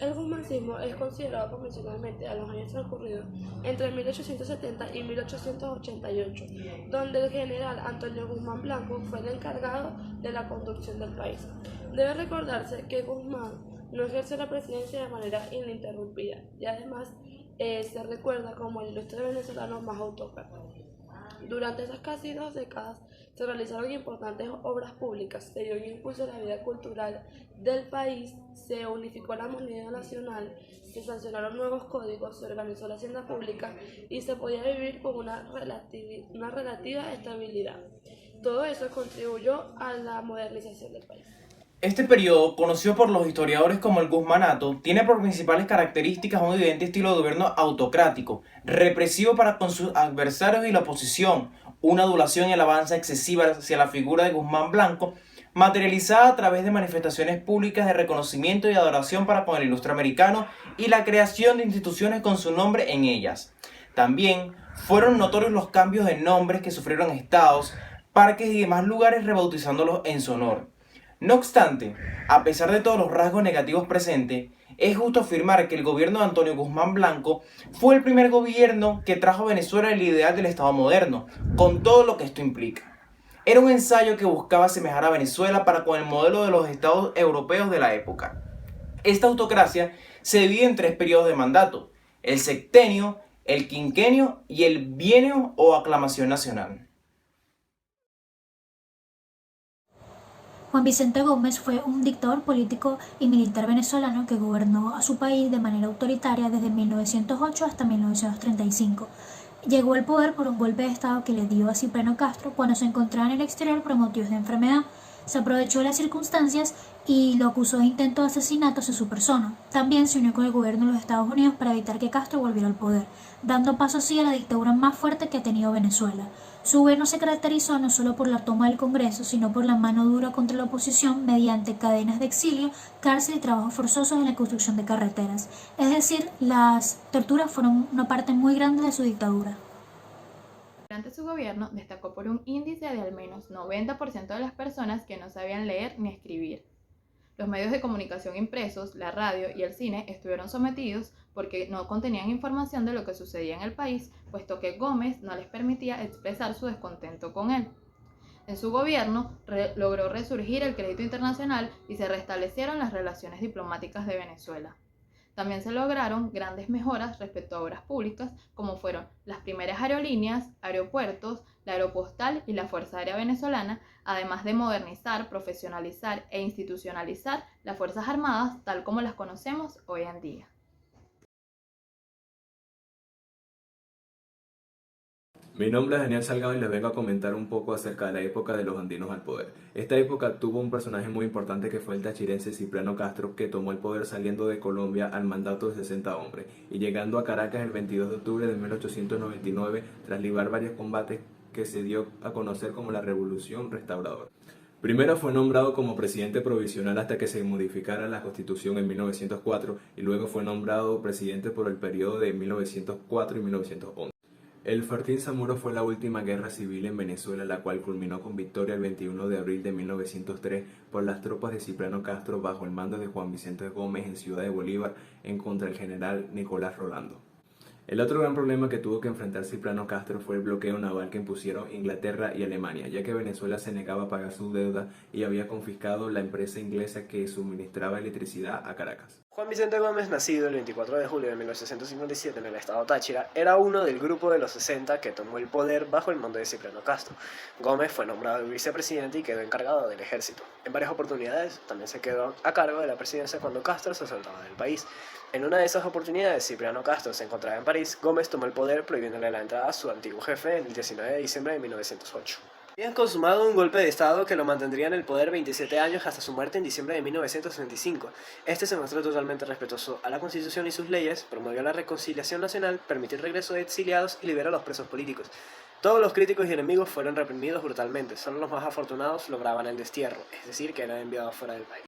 El guzmancismo es considerado convencionalmente a los años transcurridos entre 1870 y 1888, donde el general Antonio Guzmán Blanco fue el encargado de la conducción del país. Debe recordarse que Guzmán no ejerce la presidencia de manera ininterrumpida y además se recuerda como el ilustre venezolano más autócrata. Durante esas casi 2 décadas se realizaron importantes obras públicas, se dio un impulso a la vida cultural del país, se unificó la moneda nacional, se sancionaron nuevos códigos, se organizó la hacienda pública y se podía vivir con una relativa estabilidad. Todo eso contribuyó a la modernización del país. Este periodo, conocido por los historiadores como el Guzmanato, tiene por principales características un evidente estilo de gobierno autocrático, represivo para con sus adversarios y la oposición, una adulación y alabanza excesiva hacia la figura de Guzmán Blanco, materializada a través de manifestaciones públicas de reconocimiento y adoración para con el ilustre americano y la creación de instituciones con su nombre en ellas. También fueron notorios los cambios de nombres que sufrieron estados, parques y demás lugares rebautizándolos en su honor. No obstante, a pesar de todos los rasgos negativos presentes, es justo afirmar que el gobierno de Antonio Guzmán Blanco fue el primer gobierno que trajo a Venezuela el ideal del Estado moderno, con todo lo que esto implica. Era un ensayo que buscaba asemejar a Venezuela para con el modelo de los estados europeos de la época. Esta autocracia se divide en 3 periodos de mandato: el sexenio, el quinquenio y el bienio o aclamación nacional. Juan Vicente Gómez fue un dictador político y militar venezolano que gobernó a su país de manera autoritaria desde 1908 hasta 1935. Llegó al poder por un golpe de estado que le dio a Cipriano Castro cuando se encontraba en el exterior por motivos de enfermedad. Se aprovechó de las circunstancias y lo acusó de intento de asesinato hacia su persona. También se unió con el gobierno de los Estados Unidos para evitar que Castro volviera al poder, dando paso así a la dictadura más fuerte que ha tenido Venezuela. Su gobierno se caracterizó no solo por la toma del Congreso, sino por la mano dura contra la oposición mediante cadenas de exilio, cárcel y trabajos forzosos en la construcción de carreteras. Es decir, las torturas fueron una parte muy grande de su dictadura. Durante su gobierno destacó por un índice de al menos 90% de las personas que no sabían leer ni escribir. Los medios de comunicación impresos, la radio y el cine estuvieron sometidos porque no contenían información de lo que sucedía en el país, puesto que Gómez no les permitía expresar su descontento con él. En su gobierno logró resurgir el crédito internacional y se restablecieron las relaciones diplomáticas de Venezuela. También se lograron grandes mejoras respecto a obras públicas, como fueron las primeras aerolíneas, aeropuertos, la aeropostal y la Fuerza Aérea Venezolana, además de modernizar, profesionalizar e institucionalizar las Fuerzas Armadas tal como las conocemos hoy en día. Mi nombre es Daniel Salgado y les vengo a comentar un poco acerca de la época de los andinos al poder. Esta época tuvo un personaje muy importante que fue el tachirense Cipriano Castro, que tomó el poder saliendo de Colombia al mandato de 60 hombres y llegando a Caracas el 22 de octubre de 1899 tras librar varios combates que se dio a conocer como la Revolución Restauradora. Primero fue nombrado como presidente provisional hasta que se modificara la Constitución en 1904 y luego fue nombrado presidente por el periodo de 1904 y 1911. El Fortín Zamuro fue la última guerra civil en Venezuela, la cual culminó con victoria el 21 de abril de 1903 por las tropas de Cipriano Castro bajo el mando de Juan Vicente Gómez en Ciudad de Bolívar en contra del general Nicolás Rolando. El otro gran problema que tuvo que enfrentar Cipriano Castro fue el bloqueo naval que impusieron Inglaterra y Alemania, ya que Venezuela se negaba a pagar su deuda y había confiscado la empresa inglesa que suministraba electricidad a Caracas. Juan Vicente Gómez, nacido el 24 de julio de 1857 en el estado Táchira, era uno del grupo de los 60 que tomó el poder bajo el mando de Cipriano Castro. Gómez fue nombrado vicepresidente y quedó encargado del ejército. En varias oportunidades también se quedó a cargo de la presidencia cuando Castro se soltaba del país. En una de esas oportunidades, Cipriano Castro se encontraba en París, Gómez tomó el poder prohibiéndole la entrada a su antiguo jefe el 19 de diciembre de 1908. Habían consumado un golpe de estado que lo mantendría en el poder 27 años hasta su muerte en diciembre de 1965. Este se mostró totalmente respetuoso a la Constitución y sus leyes, promovió la reconciliación nacional, permitió el regreso de exiliados y liberó a los presos políticos. Todos los críticos y enemigos fueron reprimidos brutalmente, solo los más afortunados lograban el destierro, es decir, que eran enviados fuera del país.